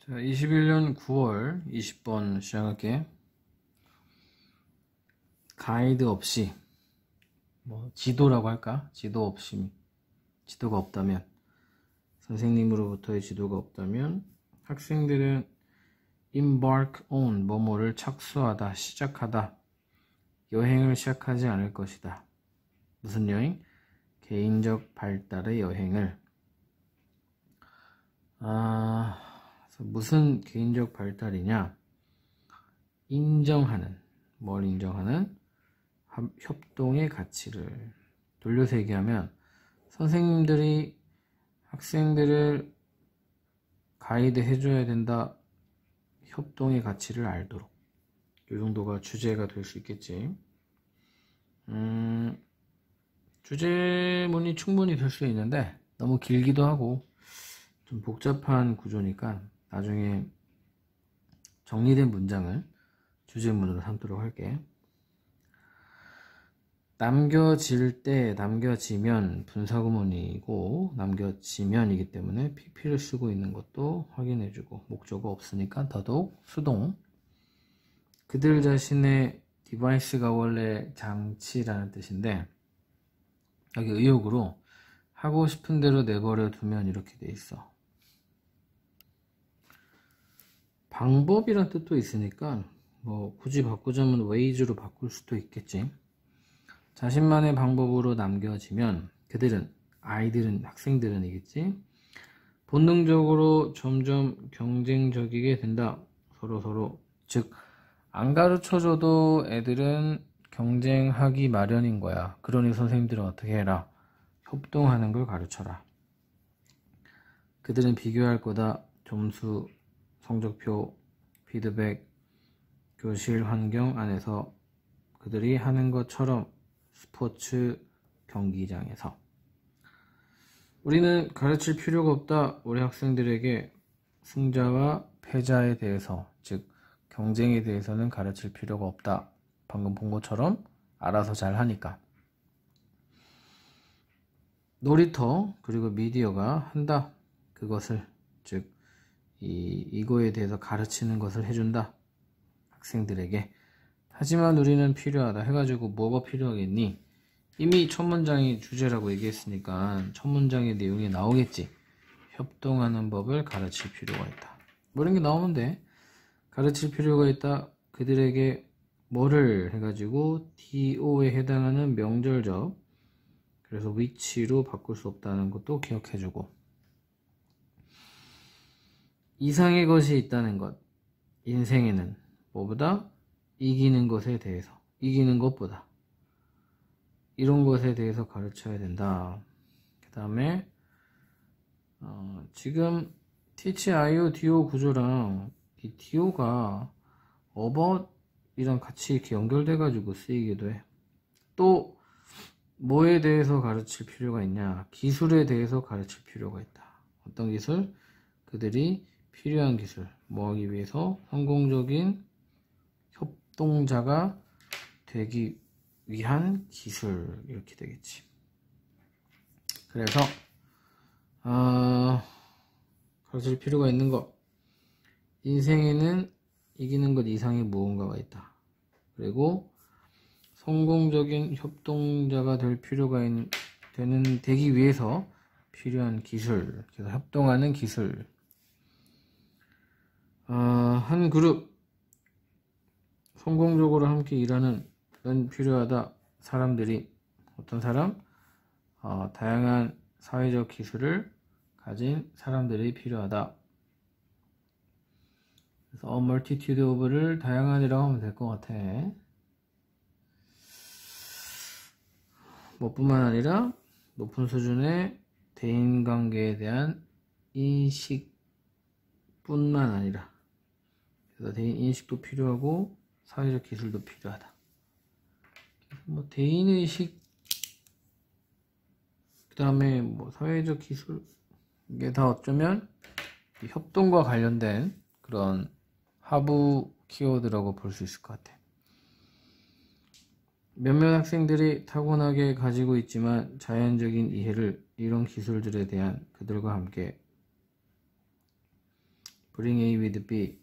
자, 21년 9월 20번 시작할게. 가이드 없이, 지도라고 할까? 지도 없이, 지도가 없다면, 선생님으로부터의 지도가 없다면, 학생들은 embark on, 뭐뭐를 착수하다, 시작하다, 여행을 시작하지 않을 것이다. 무슨 여행? 개인적 발달의 여행을. 무슨 개인적 발달이냐? 인정하는, 뭘 인정하는? 협동의 가치를. 돌려서 얘기하면 선생님들이 학생들을 가이드 해줘야 된다. 협동의 가치를 알도록. 이 정도가 주제가 될 수 있겠지. 주제문이 충분히 될 수 있는데 너무 길기도 하고 좀 복잡한 구조니까 나중에 정리된 문장을 주제문으로 삼도록 할게. 남겨질 때, 남겨지면 분사구문이고 남겨지면이기 때문에 pp를 쓰고 있는 것도 확인해주고, 목적어 없으니까 더더욱 수동. 그들 자신의 디바이스가 원래 장치라는 뜻인데 여기 의역으로 하고 싶은 대로 내버려 두면 이렇게 돼 있어. 방법이란 뜻도 있으니까 굳이 바꾸자면 ways로 바꿀 수도 있겠지. 자신만의 방법으로 남겨지면 그들은, 아이들은, 학생들은 이겠지, 본능적으로 점점 경쟁적이게 된다. 서로. 즉 안 가르쳐줘도 애들은 경쟁하기 마련인 거야. 그러니 선생님들은 어떻게 해라? 협동하는 걸 가르쳐라. 그들은 비교할 거다. 점수, 성적표, 피드백, 교실 환경 안에서 그들이 하는 것처럼 스포츠 경기장에서. 우리는 가르칠 필요가 없다. 우리 학생들에게 승자와 패자에 대해서, 즉 경쟁에 대해서는 가르칠 필요가 없다. 방금 본 것처럼 알아서 잘 하니까. 놀이터 그리고 미디어가 한다. 그것을, 즉 이거에 대해서 가르치는 것을 해준다. 학생들에게. 하지만 우리는 필요하다 해가지고 뭐가 필요하겠니? 이미 첫 문장이 주제라고 얘기했으니까 첫 문장의 내용이 나오겠지. 협동하는 법을 가르칠 필요가 있다. 이런 게 나오면 돼. 가르칠 필요가 있다. 그들에게 뭐를 해가지고 DO에 해당하는 명절적, 그래서 which로 바꿀 수 없다는 것도 기억해주고, 이상의 것이 있다는 것. 인생에는 뭐보다? 이기는 것에 대해서, 이기는 것보다 이런 것에 대해서 가르쳐야 된다. 그 다음에 지금 teach, IO, DO 구조랑 이 DO가 about이랑 같이 이렇게 연결돼 가지고 쓰이기도 해. 또 뭐에 대해서 가르칠 필요가 있냐? 기술에 대해서 가르칠 필요가 있다. 어떤 기술? 그들이 필요한 기술, 뭐 하기 위해서? 성공적인 협동자가 되기 위한 기술, 이렇게 되겠지. 그래서 가르칠 필요가 있는 것. 인생에는 이기는 것 이상의 무언가가 있다. 그리고 성공적인 협동자가 될 필요가 되기 위해서 필요한 기술, 그래서 협동하는 기술. 한 그룹, 성공적으로 함께 일하는 건 필요하다. 사람들이, 어떤 사람? 다양한 사회적 기술을 가진 사람들이 필요하다. 그래서 a multitude of를 다양한이라고 하면 될 것 같아. 뭐뿐만 아니라 높은 수준의 대인관계에 대한 인식뿐만 아니라, 그래서 대인 인식도 필요하고 사회적 기술도 필요하다. 대인의식, 그 다음에 사회적 기술, 이게 다 어쩌면 협동과 관련된 그런 하부 키워드라고 볼 수 있을 것 같아. 몇몇 학생들이 타고나게 가지고 있지만 자연적인 이해를 이런 기술들에 대한 그들과 함께 bring A with B,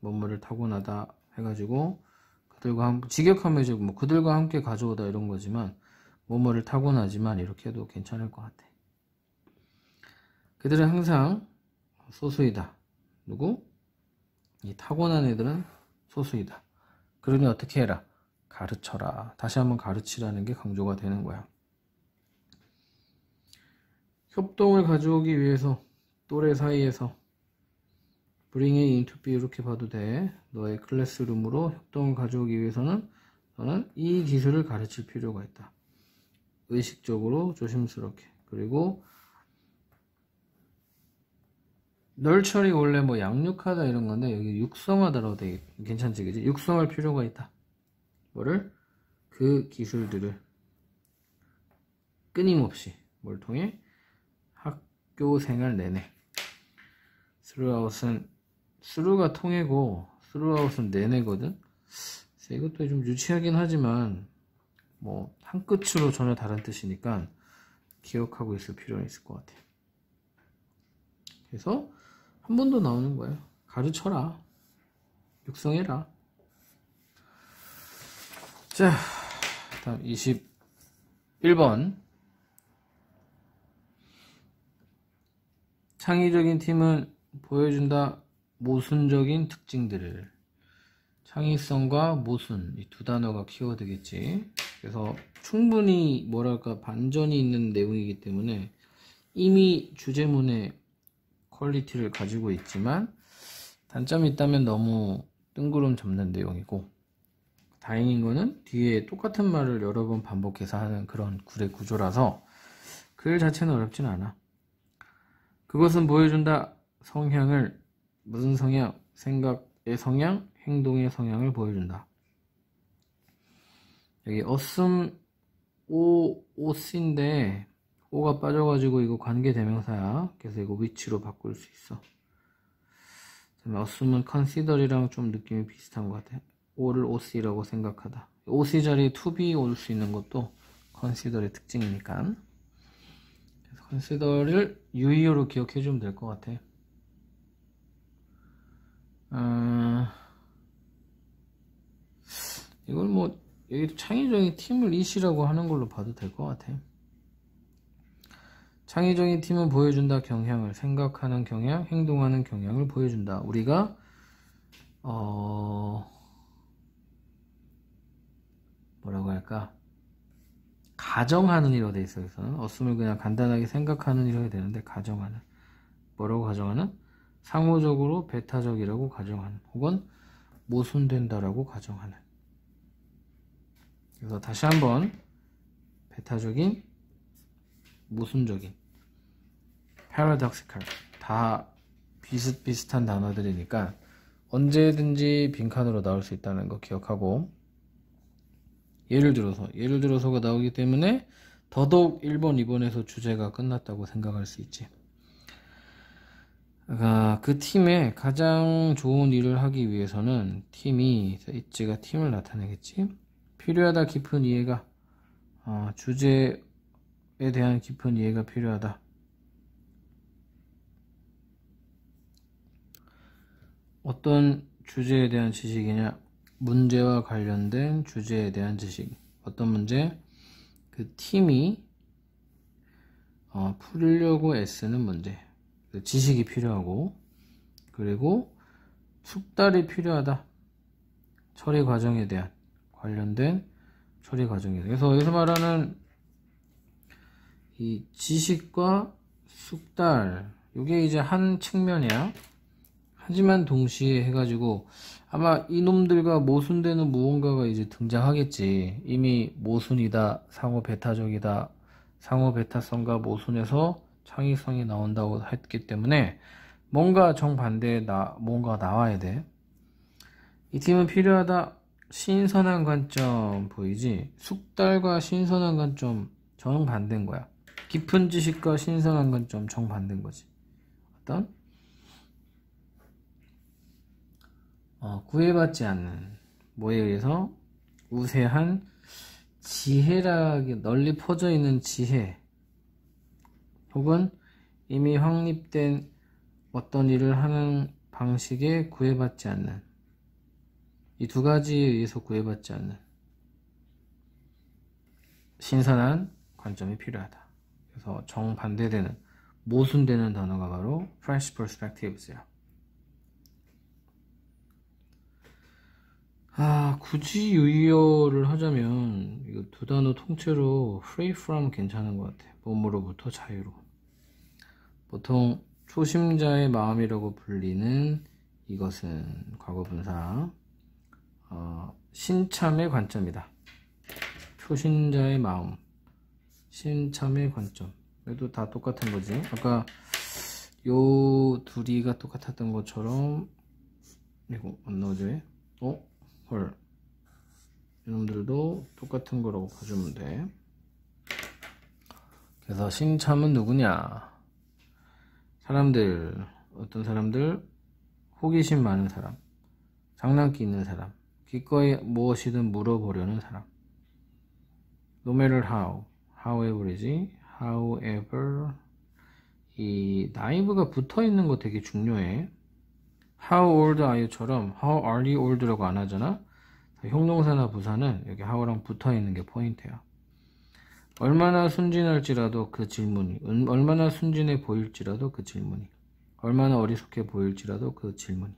뭐뭐를 타고나다 해가지고 그들과 함께, 직역하면 이제 뭐 그들과 함께 가져오다 이런 거지만 뭐뭐를 타고나지만 이렇게 해도 괜찮을 것 같아. 그들은 항상 소수이다. 누구? 이 타고난 애들은 소수이다. 그러니 어떻게 해라? 가르쳐라. 다시 한번 가르치라는 게 강조가 되는 거야. 협동을 가져오기 위해서 또래 사이에서 bring A into B 이렇게 봐도 돼. 너의 클래스룸으로 협동을 가져오기 위해서는 너는 이 기술을 가르칠 필요가 있다. 의식적으로 조심스럽게. 그리고 널처리 원래 뭐 양육하다 이런 건데 여기 육성하다라고 되게 괜찮지, 그지? 육성할 필요가 있다. 뭐를? 그 기술들을 끊임없이 뭘 통해? 학교 생활 내내. throughout은 through가 통해고 throughout은 내내거든. 이것도 좀 유치하긴 하지만 뭐 한 끝으로 전혀 다른 뜻이니까 기억하고 있을 필요는 있을 것 같아. 그래서 한 번 더 나오는 거예요. 가르쳐라. 육성해라. 자, 다음 21번. 창의적인 팀은 보여준다 모순적인 특징들을. 창의성과 모순, 이 두 단어가 키워드겠지. 그래서 충분히 뭐랄까 반전이 있는 내용이기 때문에 이미 주제문의 퀄리티를 가지고 있지만 단점이 있다면 너무 뜬구름 잡는 내용이고, 다행인 거는 뒤에 똑같은 말을 여러 번 반복해서 하는 그런 글의 구조라서 글 자체는 어렵진 않아. 그것은 보여준다 성향을. 무슨 성향? 생각의 성향, 행동의 성향을 보여준다. 여기 assume OC인데 O가 빠져가지고 이거 관계대명사야. 그래서 이거 위치로 바꿀 수 있어. assume은 consider이랑 좀 느낌이 비슷한 것 같아. O를 OC라고 생각하다. OC 자리에 to be 올 수 있는 것도 consider의 특징이니까. 그래서 consider를 유의어로 기억해주면 될 것 같아. 이걸 뭐 여기 창의적인 팀을 이시라고 하는 걸로 봐도 될 것 같아. 창의적인 팀은 보여준다 경향을. 생각하는 경향, 행동하는 경향을 보여준다. 우리가 뭐라고 할까? 가정하는 이라고 돼 있어. 여기서는 assume을 그냥 간단하게 생각하는 이라고 되는데 가정하는. 뭐라고 가정하는? 상호적으로 배타적이라고 가정하는, 혹은 모순된다라고 가정하는. 그래서 다시 한번 배타적인, 모순적인, paradoxical 다 비슷비슷한 단어들이니까 언제든지 빈칸으로 나올 수 있다는 거 기억하고, 예를 들어서가 나오기 때문에 더더욱 1번, 2번에서 주제가 끝났다고 생각할 수 있지. 그 팀의 가장 좋은 일을 하기 위해서는 팀이, 있지가 팀을 나타내겠지. 필요하다 깊은 이해가, 주제에 대한 깊은 이해가 필요하다. 어떤 주제에 대한 지식이냐? 문제와 관련된 주제에 대한 지식. 어떤 문제? 그 팀이 풀려고 애쓰는 문제. 지식이 필요하고, 그리고 숙달이 필요하다. 처리 과정에 대한 관련된 처리 과정에 대한. 그래서 여기서 말하는 이 지식과 숙달, 이게 이제 한 측면이야. 하지만 동시에 해가지고 아마 이놈들과 모순되는 무언가가 이제 등장하겠지. 이미 모순이다, 상호 배타적이다, 상호 배타성과 모순에서 창의성이 나온다고 했기 때문에 뭔가 정반대의 뭔가 나와야 돼. 이 팀은 필요하다. 신선한 관점 보이지? 숙달과 신선한 관점 정반대인 거야. 깊은 지식과 신선한 관점 정반대인 거지. 어떤? 구애받지 않는 뭐에 의해서 우세한 지혜라기, 널리 퍼져 있는 지혜, 혹은 이미 확립된 어떤 일을 하는 방식에 구애받지 않는, 이 두 가지에 의해서 구애받지 않는 신선한 관점이 필요하다. 그래서 정반대되는, 모순되는 단어가 바로 fresh perspectives야. 굳이 유의어를 하자면 이거 두 단어 통째로 free from 괜찮은 것 같아. 몸으로부터 자유로. 보통 초심자의 마음이라고 불리는 이것은 과거분사 신참의 관점이다. 초신자의 마음, 신참의 관점. 그래도 다 똑같은 거지. 아까 요 둘이가 똑같았던 것처럼 이거 안 나오지? 헐. 이놈들도 똑같은 거라고 봐주면 돼. 그래서 신참은 누구냐? 사람들, 어떤 사람들, 호기심 많은 사람, 장난기 있는 사람, 기꺼이 무엇이든 물어보려는 사람. No matter how, however이지. however, 이 naive가 붙어있는 거 되게 중요해. How old are you처럼 How are you old라고 안 하잖아. 형용사나 부사는 여기 how랑 붙어있는 게 포인트야. 얼마나 순진할지라도 그 질문이, 얼마나 순진해 보일지라도 그 질문이, 얼마나 어리석해 보일지라도 그 질문이,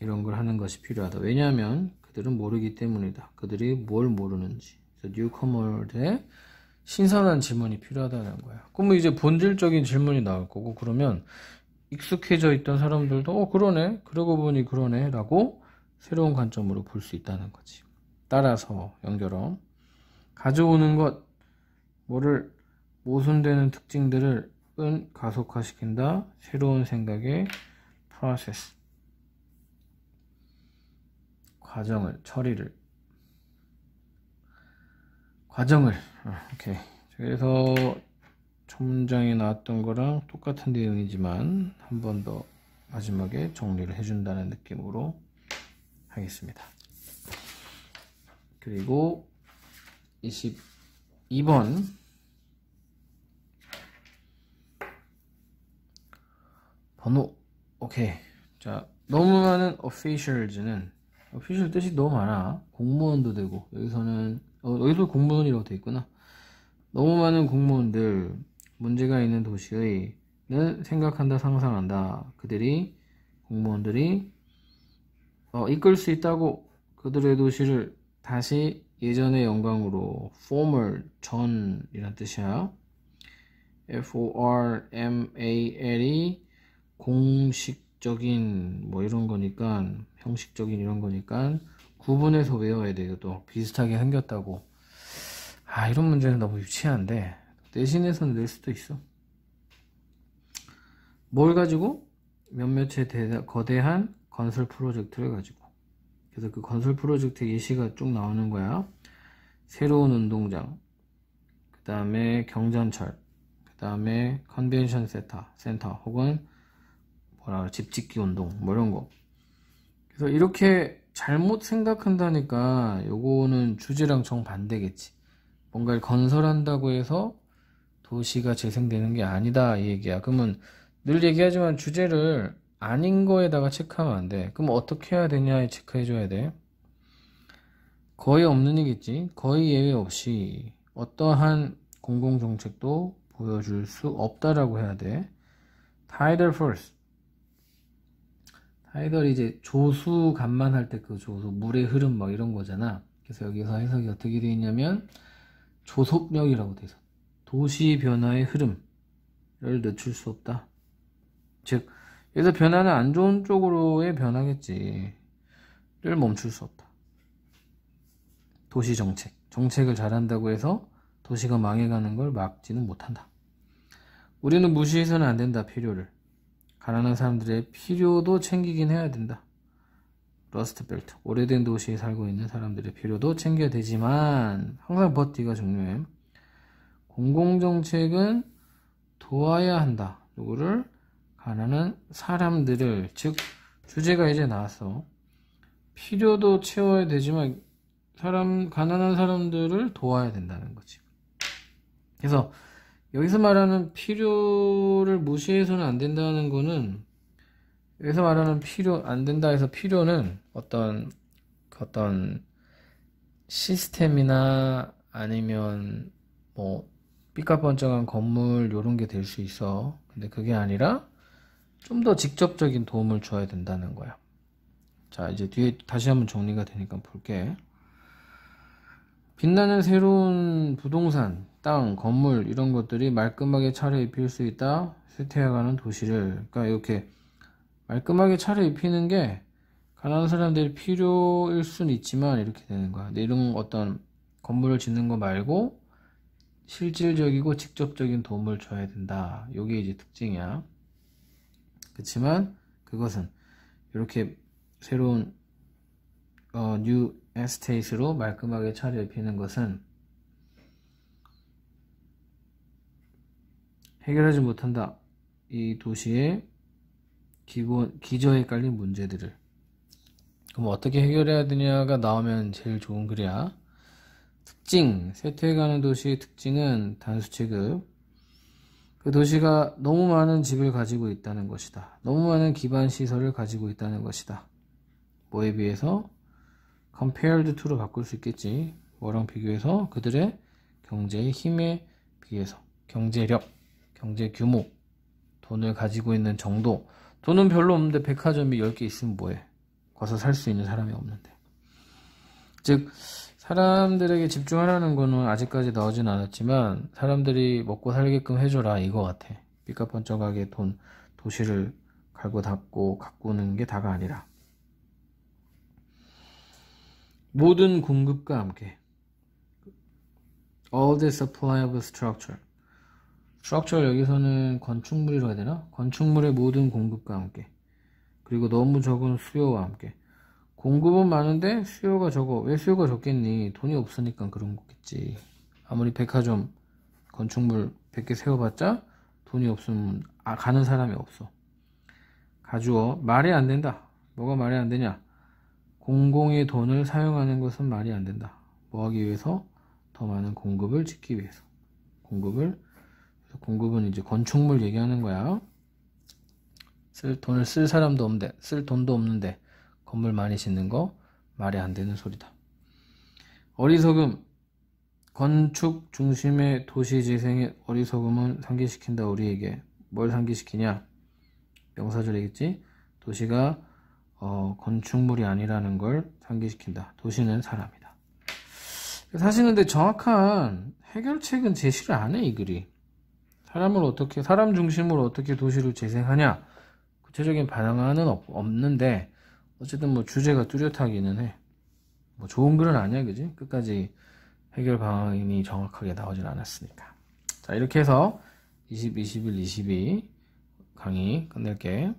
이런 걸 하는 것이 필요하다. 왜냐하면 그들은 모르기 때문이다. 그들이 뭘 모르는지. 그래서 뉴커머들의 신선한 질문이 필요하다는 거야. 그러면 이제 본질적인 질문이 나올 거고, 그러면 익숙해져 있던 사람들도 그러네, 그러고 보니 그러네 라고 새로운 관점으로 볼 수 있다는 거지. 따라서 연결어, 가져오는 것, 뭐를 모순되는 특징들을 가속화시킨다. 새로운 생각의 프로세스, 과정을, 처리를, 과정을. 오케이. 그래서 첫 문장에 나왔던 거랑 똑같은 내용이지만 한 번 더 마지막에 정리를 해준다는 느낌으로 하겠습니다. 그리고 22번 번호. 오케이. 자, 너무 많은 officials는, official 뜻이 너무 많아. 공무원도 되고, 여기서는 여기서 공무원이라고 돼 있구나. 너무 많은 공무원들, 문제가 있는 도시의 는 생각한다, 상상한다. 그들이, 공무원들이 이끌 수 있다고, 그들의 도시를 다시 예전의 영광으로, former, 전이란 뜻이야. formal이 공식적인 뭐 이런 거니까, 형식적인 이런 거니까 구분해서 외워야 돼요. 또 비슷하게 생겼다고. 이런 문제는 너무 유치한데 대신해서는 낼 수도 있어. 뭘 가지고? 몇몇의 거대한 건설 프로젝트를 가지고. 그래서 그 건설 프로젝트 예시가 쭉 나오는 거야. 새로운 운동장, 그 다음에 경전철, 그 다음에 컨벤션 센터 혹은 집 짓기 운동, 뭐 이런 거. 그래서 이렇게 잘못 생각한다니까 요거는 주제랑 정반대겠지. 뭔가를 건설한다고 해서 도시가 재생되는 게 아니다, 이 얘기야. 그러면 늘 얘기하지만 주제를 아닌 거에다가 체크하면 안 돼. 그럼 어떻게 해야 되냐에 체크해줘야 돼. 거의 없는 얘기겠지. 거의 예외 없이 어떠한 공공정책도 보여줄 수 없다라고 해야 돼. tidal force. tidal이 이제 조수 간만할 때 그 조수, 물의 흐름 막 이런 거잖아. 그래서 여기서 해석이 어떻게 되어 있냐면 조속력이라고 돼 있어. 도시 변화의 흐름을 늦출 수 없다. 즉, 여기서 변화는 안 좋은 쪽으로의 변화겠지. 를 멈출 수 없다. 도시 정책을 잘한다고 해서 도시가 망해가는 걸 막지는 못한다. 우리는 무시해서는 안 된다. 필요를. 가난한 사람들의 필요도 챙기긴 해야 된다. 러스트 벨트, 오래된 도시에 살고 있는 사람들의 필요도 챙겨야 되지만 항상 버티가 중요해. 공공정책은 도와야 한다. 누구를? 가난한 사람들을. 즉 주제가 이제 나왔어. 필요도 채워야 되지만 가난한 사람들을 도와야 된다는 거지. 그래서 여기서 말하는 필요를 무시해서는 안 된다는 거는, 여기서 말하는 필요, 안 된다 해서 필요는 어떤 시스템이나 아니면 뭐 삐까뻔쩍한 건물 요런 게 될 수 있어. 근데 그게 아니라 좀 더 직접적인 도움을 줘야 된다는 거야. 자, 이제 뒤에 다시 한번 정리가 되니까 볼게. 빛나는 새로운 부동산, 땅, 건물 이런 것들이 말끔하게 차려입힐 수 있다. 쇠퇴해가는 도시를. 그러니까 이렇게 말끔하게 차려입히는 게 가난한 사람들이 필요일 수는 있지만 이렇게 되는 거야. 근데 이런 어떤 건물을 짓는 거 말고 실질적이고 직접적인 도움을 줘야 된다. 요게 이제 특징이야. 그렇지만 그것은 이렇게 새로운 뉴 에스테이트로 말끔하게 차려입히는 것은 해결하지 못한다. 이 도시의 기저에 깔린 문제들을. 그럼 어떻게 해결해야 되냐가 나오면 제일 좋은 글이야. 특징, 쇠퇴해가는 도시의 특징은 단수 취급. 그 도시가 너무 많은 집을 가지고 있다는 것이다. 너무 많은 기반 시설을 가지고 있다는 것이다. 뭐에 비해서? compared to로 바꿀 수 있겠지. 뭐랑 비교해서? 그들의 경제의 힘에 비해서. 경제력, 경제 규모, 돈을 가지고 있는 정도. 돈은 별로 없는데 백화점이 10개 있으면 뭐해? 가서 살 수 있는 사람이 없는데. 즉 사람들에게 집중하라는 거는 아직까지 나오진 않았지만 사람들이 먹고 살게끔 해줘라 이거 같아. 삐까뻔쩍하게 도시를 갈고 닦고 가꾸는 게 다가 아니라 모든 공급과 함께 all the supply of structure. structure 여기서는 건축물이라고 해야 되나? 건축물의 모든 공급과 함께 그리고 너무 적은 수요와 함께. 공급은 많은데 수요가 적어. 왜 수요가 적겠니? 돈이 없으니까 그런 거겠지. 아무리 백화점 건축물 100개 세워봤자 돈이 없으면 가는 사람이 없어. 가주어. 말이 안 된다. 뭐가 말이 안 되냐? 공공의 돈을 사용하는 것은 말이 안 된다. 뭐 하기 위해서? 더 많은 공급을 짓기 위해서. 공급은 이제 건축물 얘기하는 거야. 돈을 쓸 사람도 없는데, 쓸 돈도 없는데 건물 많이 짓는 거 말이 안 되는 소리다. 어리석음. 건축 중심의 도시 재생의 어리석음은 상기시킨다. 우리에게 뭘 상기시키냐? 명사절이겠지. 도시가 건축물이 아니라는 걸 상기시킨다. 도시는 사람이다. 사실 근데 정확한 해결책은 제시를 안 해, 이 글이. 사람 중심으로 어떻게 도시를 재생하냐? 구체적인 방안은 없는데 어쨌든 뭐 주제가 뚜렷하기는 해. 뭐 좋은 글은 아니야, 그지? 끝까지 해결 방안이 정확하게 나오진 않았으니까. 자, 이렇게 해서 20, 21, 22 강의 끝낼게.